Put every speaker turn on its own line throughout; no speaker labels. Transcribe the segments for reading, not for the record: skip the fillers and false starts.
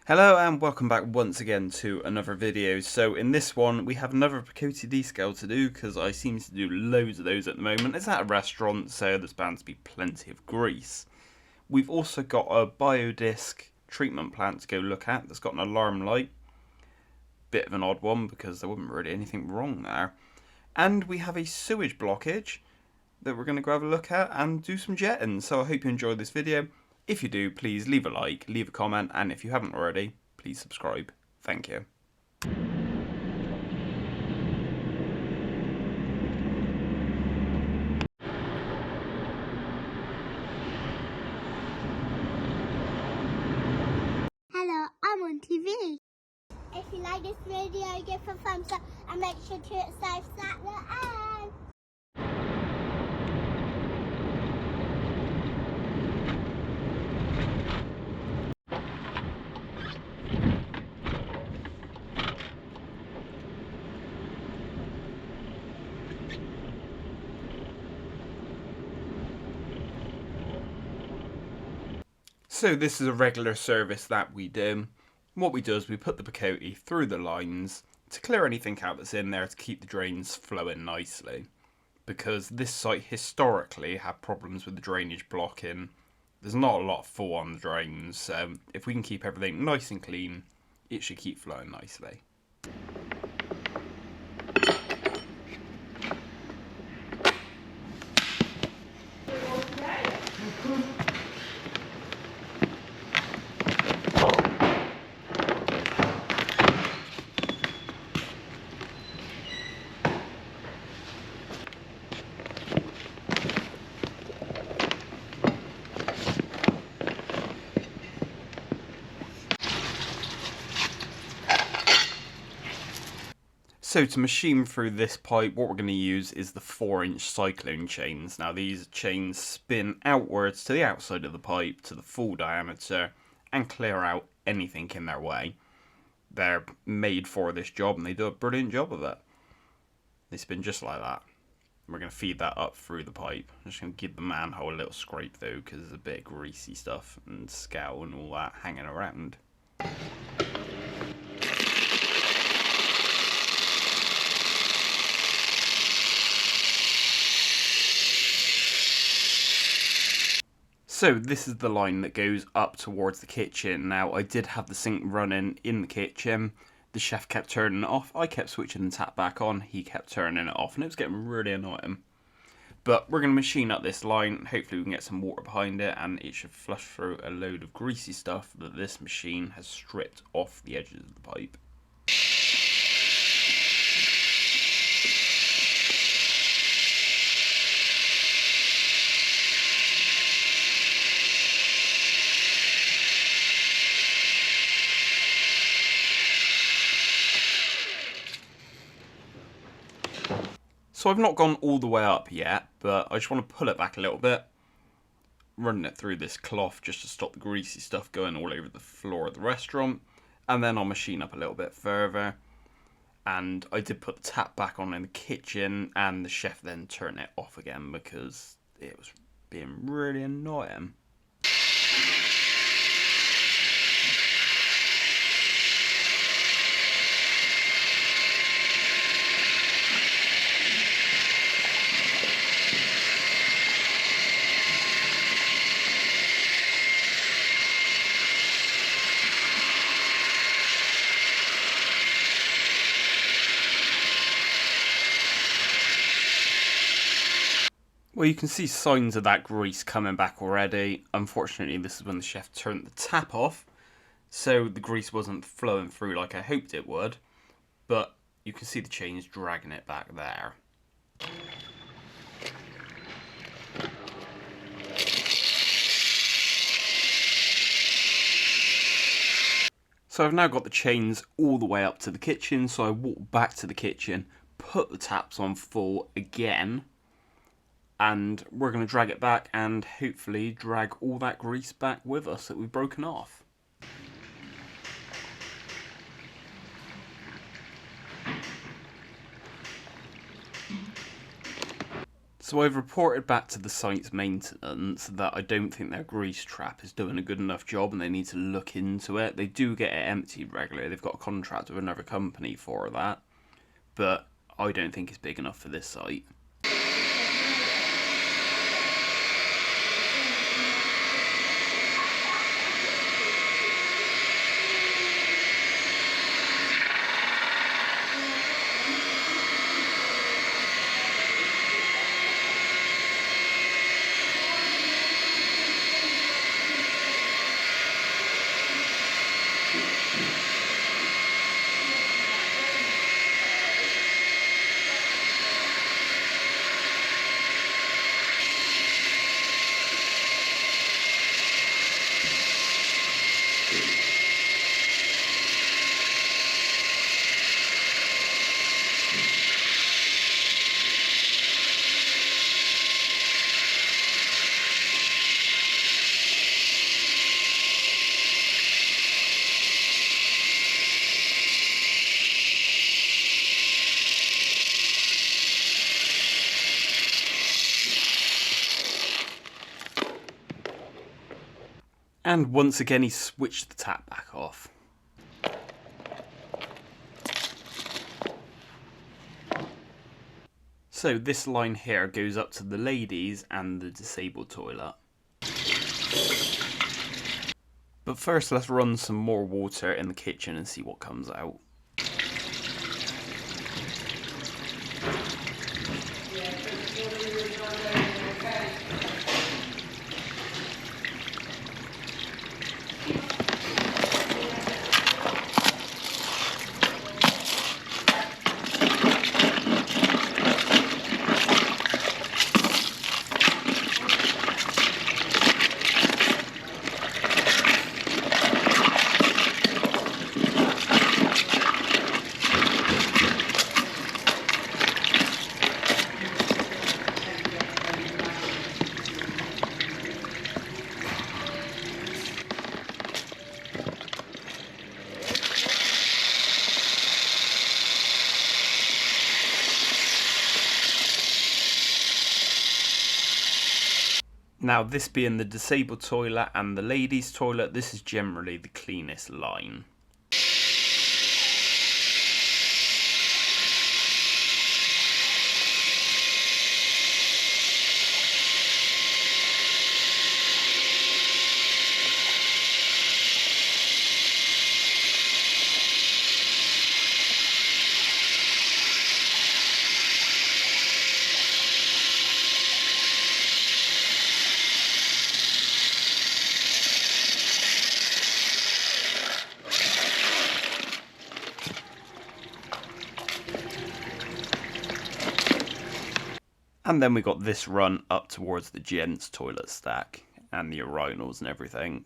Hello and welcome back once again to another video. So in this one we have another Picote descale to do because I seem to do loads of those at the moment. It's at a restaurant, so there's bound to be plenty of grease. We've also got a BioDisc treatment plant to go look at that's got an alarm light. Bit of an odd one because there wasn't really anything wrong there. And we have a sewage blockage that we're going to go have a look at and do some jetting. So I hope you enjoyed this video. If you do, please leave a like, leave a comment, and if you haven't already, please subscribe. Thank you.
Hello, I'm on TV. If you like this video, give a thumbs up and make sure to hit subscribe at the end.
So this is a regular service that we do. What we do is we put the Picote through the lines to clear anything out that's in there to keep the drains flowing nicely. Because this site historically had problems with the drainage blocking. There's not a lot of fall on the drains, so if we can keep everything nice and clean, it should keep flowing nicely. So to machine through this pipe, what we're going to use is the 4-inch cyclone chains. Now these chains spin outwards to the outside of the pipe to the full diameter and clear out anything in their way. They're made for this job and they do a brilliant job of it. They spin just like that. We're going to feed that up through the pipe. I'm just going to give the manhole a little scrape though, because there's a bit of greasy stuff and scale and all that hanging around. So this is the line that goes up towards the kitchen. Now I did have the sink running in the kitchen. The chef kept turning it off. I kept switching the tap back on. He kept turning it off and it was getting really annoying. But we're going to machine up this line. Hopefully we can get some water behind it and it should flush through a load of greasy stuff that this machine has stripped off the edges of the pipe. So I've not gone all the way up yet, but I just want to pull it back a little bit. Running it through this cloth just to stop the greasy stuff going all over the floor of the restaurant. And then I'll machine up a little bit further. And I did put the tap back on in the kitchen and the chef then turned it off again because it was being really annoying. Well, you can see signs of that grease coming back already. Unfortunately, this is when the chef turned the tap off, so the grease wasn't flowing through like I hoped it would, but you can see the chains dragging it back there. So I've now got the chains all the way up to the kitchen, so I walk back to the kitchen, put the taps on full again, and we're going to drag it back and hopefully drag all that grease back with us that we've broken off. So I've reported back to the site's maintenance that I don't think their grease trap is doing a good enough job and they need to look into it. They do get it emptied regularly. They've got a contract with another company for that. But I don't think it's big enough for this site. And once again he switched the tap back off. So this line here goes up to the ladies and the disabled toilet. But first let's run some more water in the kitchen and see what comes out. Now this being the disabled toilet and the ladies' toilet, this is generally the cleanest line. And then we got this run up towards the gents' toilet stack and the urinals and everything.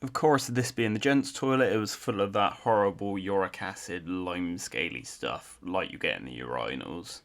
Of course, this being the gents' toilet, it was full of that horrible uric acid, lime scaly stuff, like you get in the urinals.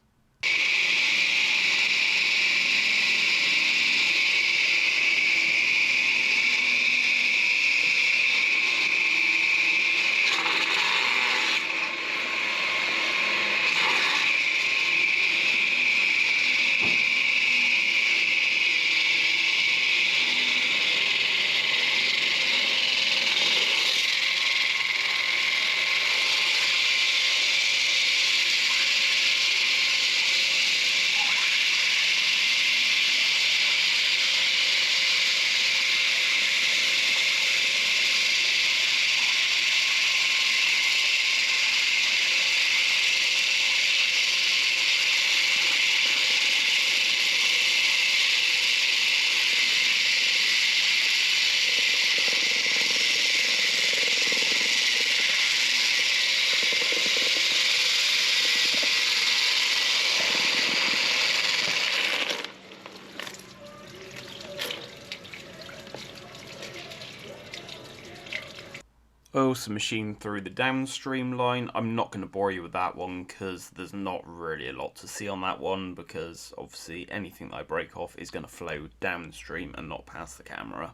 also machined through the downstream line. I'm not going to bore you with that one because there's not really a lot to see on that one, because obviously anything that I break off is going to flow downstream and not past the camera.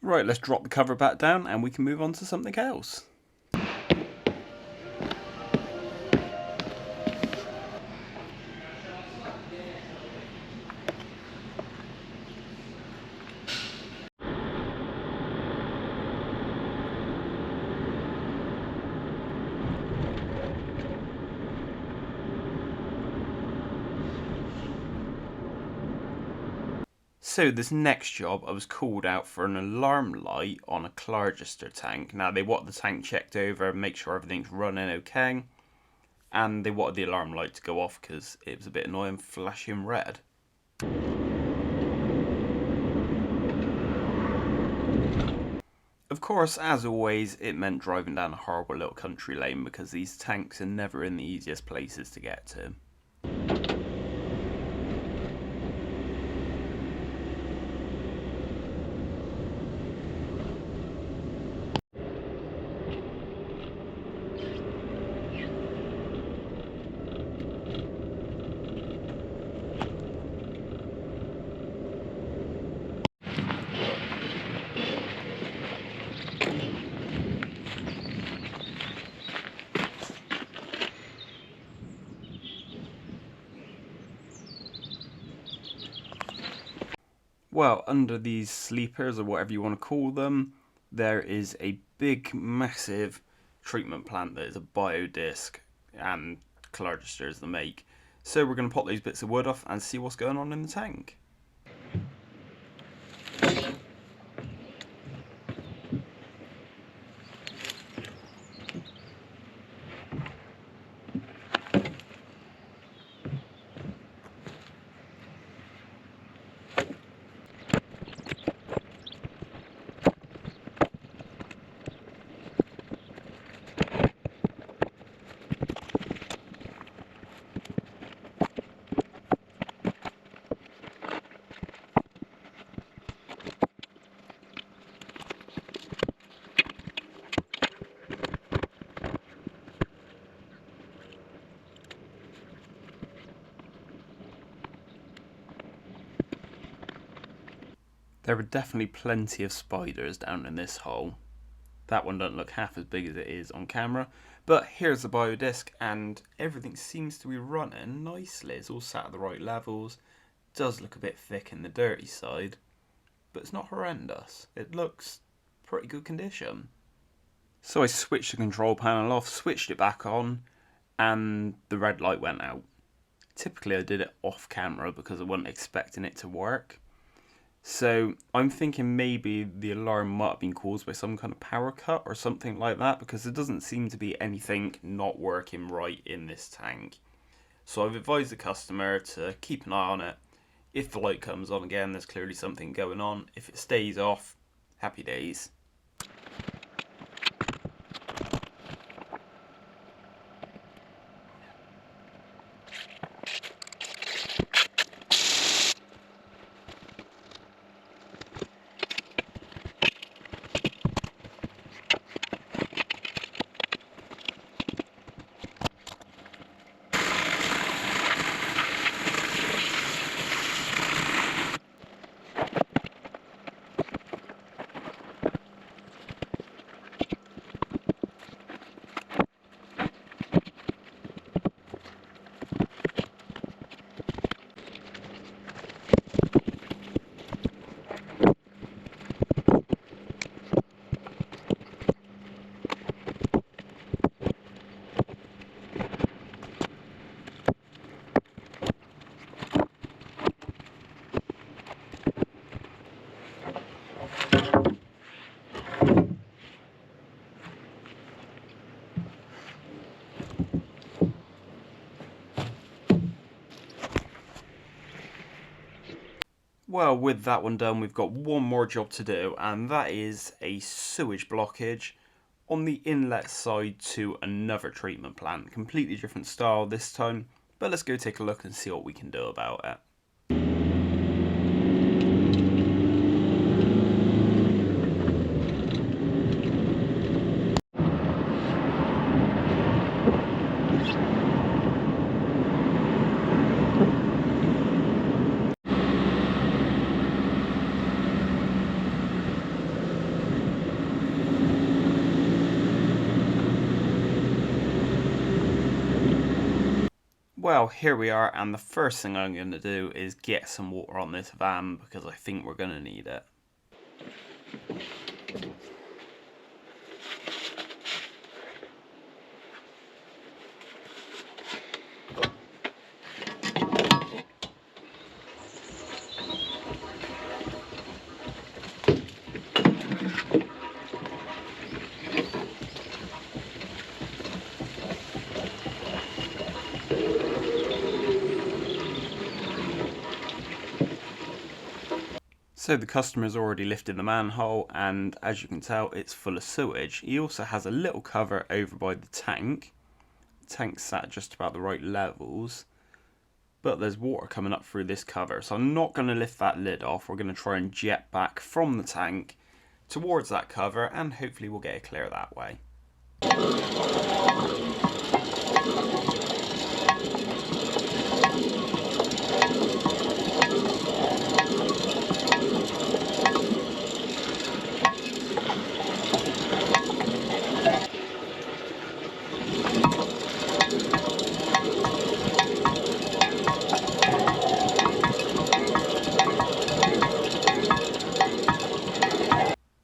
Right, let's drop the cover back down and we can move on to something else. So this next job, I was called out for an alarm light on a Clogged tank. Now they want the tank checked over, make sure everything's running okay, and they wanted the alarm light to go off because it was a bit annoying flashing red. Of course, as always, it meant driving down a horrible little country lane because these tanks are never in the easiest places to get to. Well, under these sleepers, or whatever you want to call them, there is a big, massive treatment plant that is a BioDisc, and Clogged is the make. So we're going to pop these bits of wood off and see what's going on in the tank. There are definitely plenty of spiders down in this hole. That one doesn't look half as big as it is on camera. But here's the BioDisc and everything seems to be running nicely. It's all sat at the right levels. Does look a bit thick in the dirty side, but it's not horrendous. It looks pretty good condition. So I switched the control panel off, switched it back on, and the red light went out. Typically I did it off camera because I wasn't expecting it to work. So I'm thinking maybe the alarm might have been caused by some kind of power cut or something like that, because there doesn't seem to be anything not working right in this tank. So I've advised the customer to keep an eye on it. If the light comes on again, there's clearly something going on. If it stays off, happy days. Well, with that one done, we've got one more job to do, and that is a sewage blockage on the inlet side to another treatment plant. Completely different style this time, but let's go take a look and see what we can do about it. Well, here we are, and the first thing I'm going to do is get some water on this van because I think we're going to need it. So the customer's already lifted the manhole, and as you can tell, it's full of sewage. He also has a little cover over by the tank. The tank's sat just about the right levels, but there's water coming up through this cover. So I'm not going to lift that lid off. We're going to try and jet back from the tank towards that cover, and hopefully we'll get it clear that way.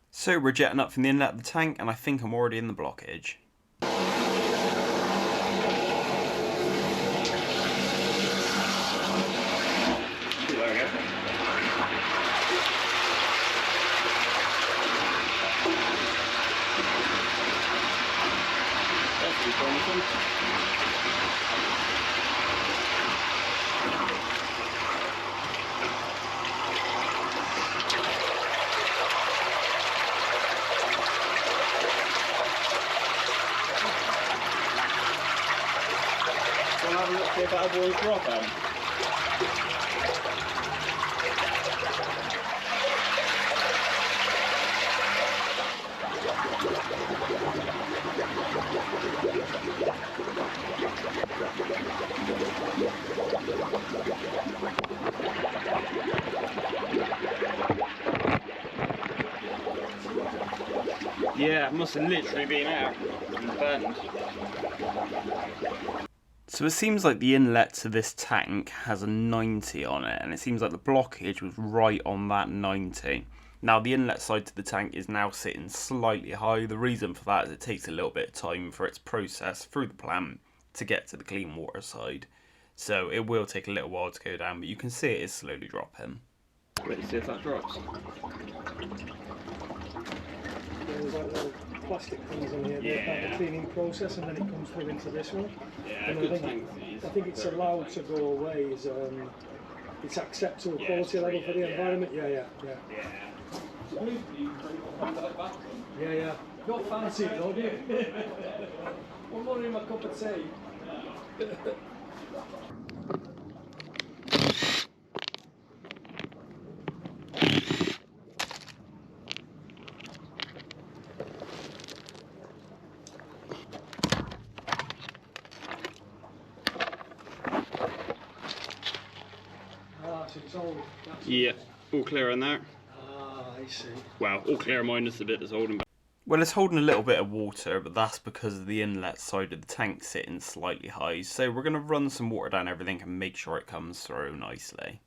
So we're jetting up from the inlet of the tank, and I think I'm already in the blockage.
Have a look, see if that other one's dropping. Yeah, it must have literally been out and burned.
So it seems like the inlet to this tank has a 90 on it, and it seems like the blockage was right on that 90. Now the inlet side to the tank is now sitting slightly high. The reason for that is it takes a little bit of time for its process through the plant to get to the clean water side. So it will take a little while to go down, but you can see it is slowly dropping.
Wait to see if that drops.
There's like little plastic things in here that have the cleaning process, and then it comes through into this one.
Yeah,
and
good
I
tanks these.
think it's allowed to go away. It's acceptable quality level for the environment. Yeah. Not fancy though, do you? One more in my cup of tea.
Yeah, all clear on that.
Ah, I see.
Well, all clear minus the bit that's holding back.
Well, it's holding a little bit of water, but that's because of the inlet side of the tank sitting slightly high. So we're going to run some water down everything and make sure it comes through nicely.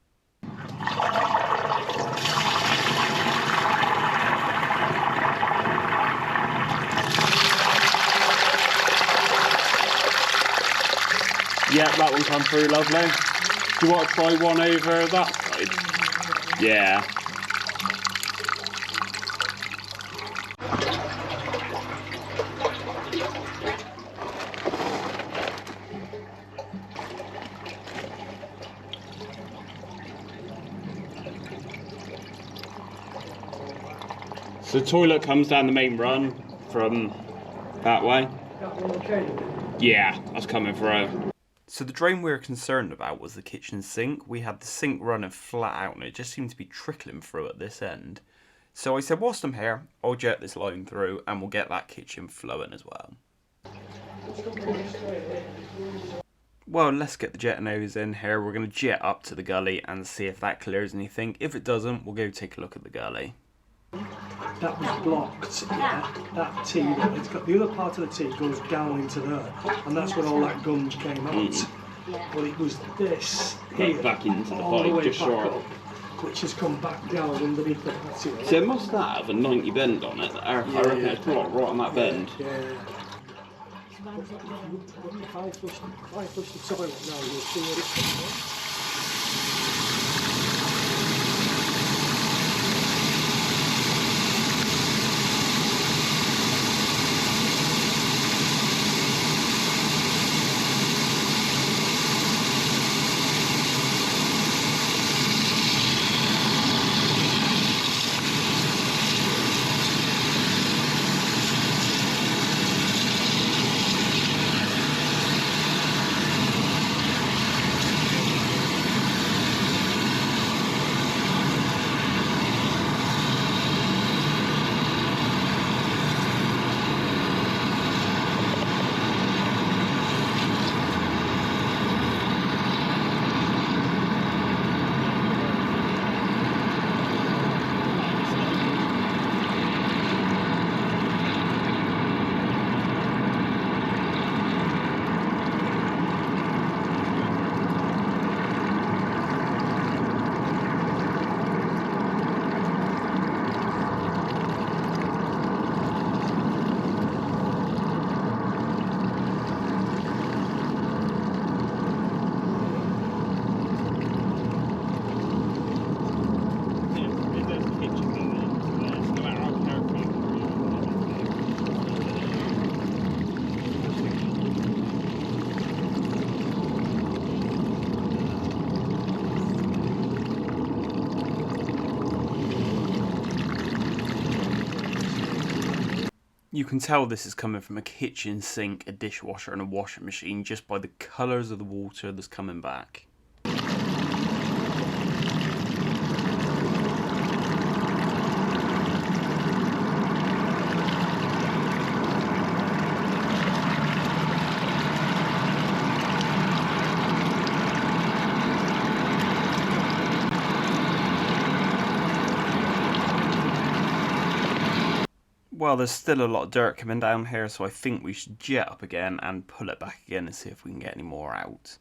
Yeah, that one come through lovely. Do you want to try one over that side? Yeah. So the toilet comes down the main run from that way.
That one okay?
Yeah, that's coming through.
So the drain we were concerned about was the kitchen sink. We had the sink running flat out and it just seemed to be trickling through at this end. So I said, whilst I'm here, I'll jet this line through and we'll get that kitchen flowing as well. Well, let's get the jet nose in here. We're going to jet up to the gully and see if that clears anything. If it doesn't, we'll go take a look at the gully.
That was blocked, yeah. That T, it's got the other part of the T goes down into there, and that's when all that gunge came out. But it was this here,
Back into the
all the
pipe,
way
just
back
short.
up, which has come back down underneath the patio.
So it must have a 90 bend on it. I reckon it's blocked right on that bend.
Yeah. If I push the toilet now, you'll see what it's coming up.
You can tell this is coming from a kitchen sink, a dishwasher and a washing machine just by the colours of the water that's coming back. Well, there's still a lot of dirt coming down here, so I think we should jet up again and pull it back again and see if we can get any more out.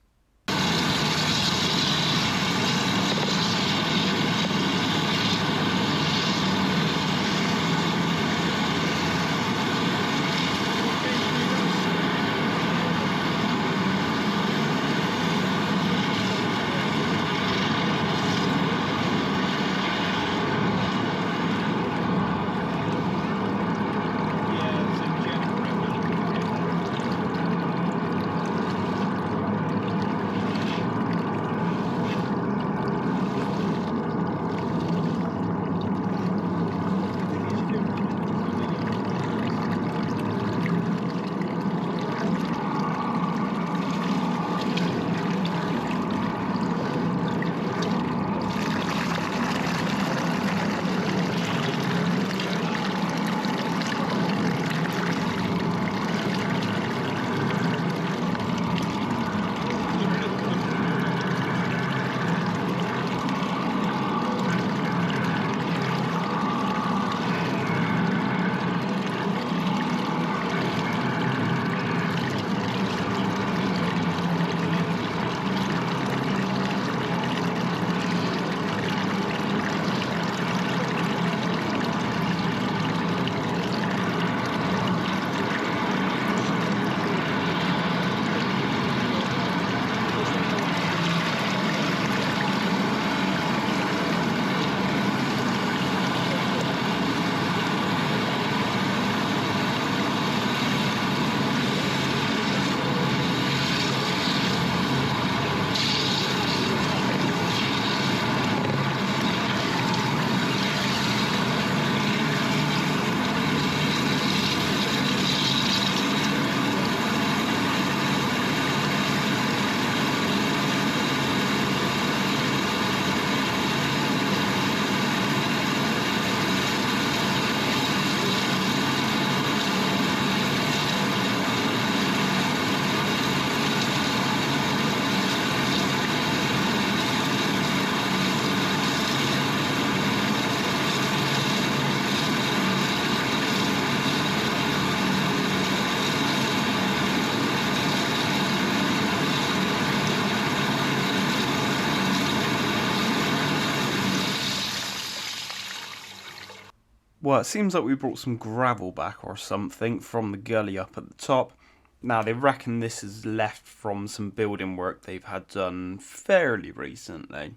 Well, it seems like we brought some gravel back or something from the gully up at the top. Now, they reckon this is left from some building work they've had done fairly recently,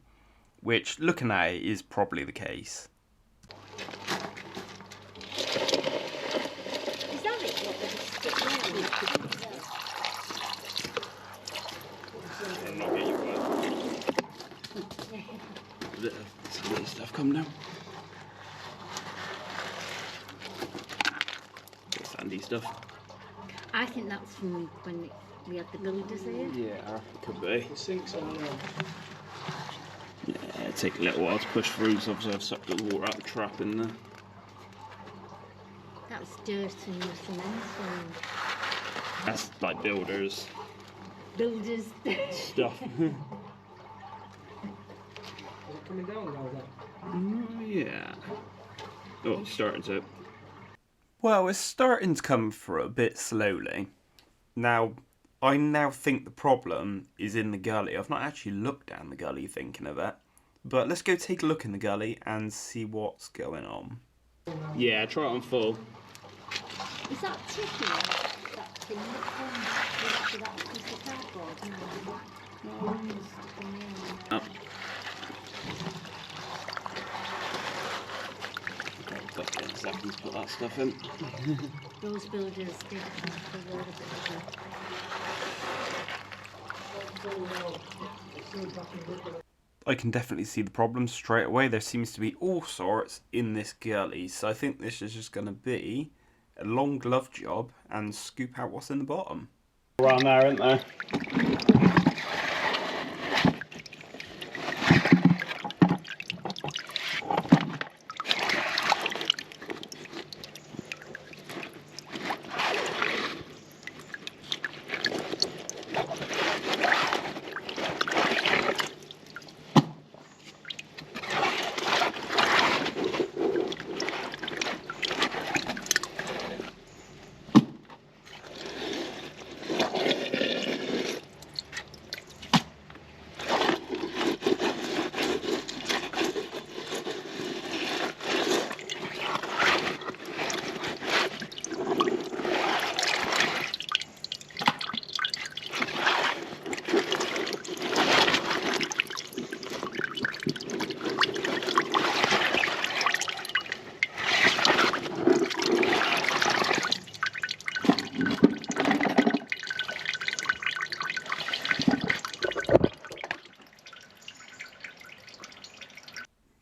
which, looking at it, is probably the case.
Stuff come now. Sandy stuff.
I think that's from when we had the builders here.
Yeah, could be.
The sink's on now.
Yeah, it'd take a little while to push through, so obviously I've sucked the water out the trap in there.
That's dirt and cement and
That's like builders
builders.
stuff.
Is it coming down now then?
Yeah. Oh, it's starting to.
Well, it's starting to come through a bit slowly. Now, I now think the problem is in the gully. I've not actually looked down the gully thinking of it. But let's go take a look in the gully and see what's going on.
Yeah, try it on full.
Is that chicken? That thing that comes with that piece of cardboard?
Oh. Okay, in seconds, put that stuff in.
Those builders did have a lot of it.
I can definitely see the problem straight away. There seems to be all sorts in this gully. So I think this is just going to be a long glove job and scoop out what's in the bottom.
Around there, isn't there?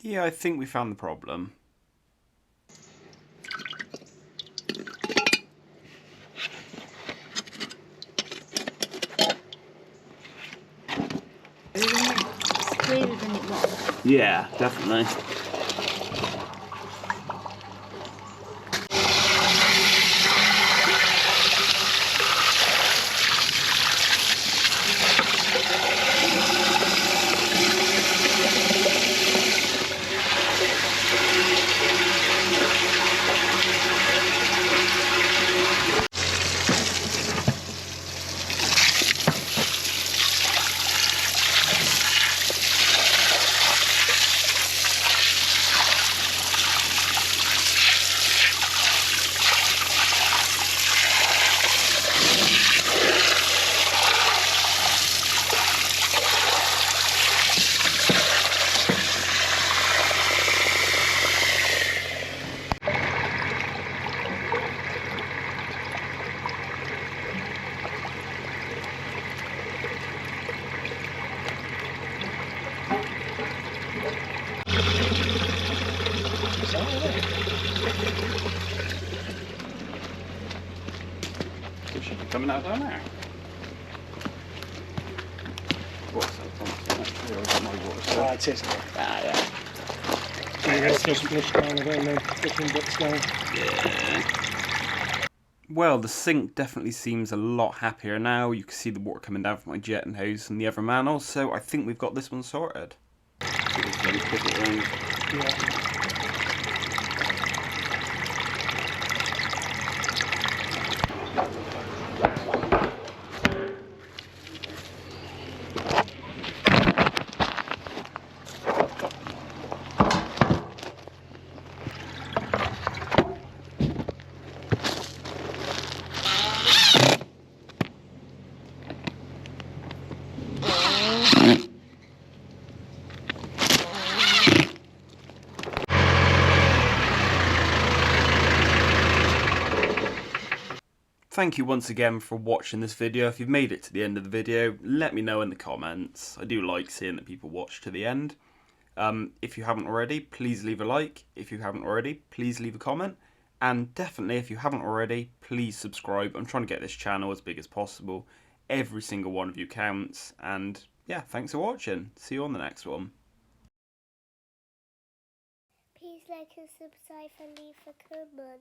Yeah, I think we found the problem.
It's clearer than it was.
Yeah, definitely. It should be coming out down there. What's that? My water.
It is.
Ah, yeah.
So you just flush down again, then different bits down.
Yeah.
Well, the sink definitely seems a lot happier now. You can see the water coming down from my jet and hose and the other manhole, so I think we've got this one sorted.
Yeah.
thank you once again for watching this video. If you've made it to the end of the video, let me know in the comments. I do like seeing that people watch to the end. If you haven't already, please leave a like. If you haven't already, please leave a comment. And definitely, if you haven't already, please subscribe. I'm trying to get this channel as big as possible. Every single one of you counts. And yeah, thanks for watching. See you on the next one.
Please like and subscribe and leave a comment.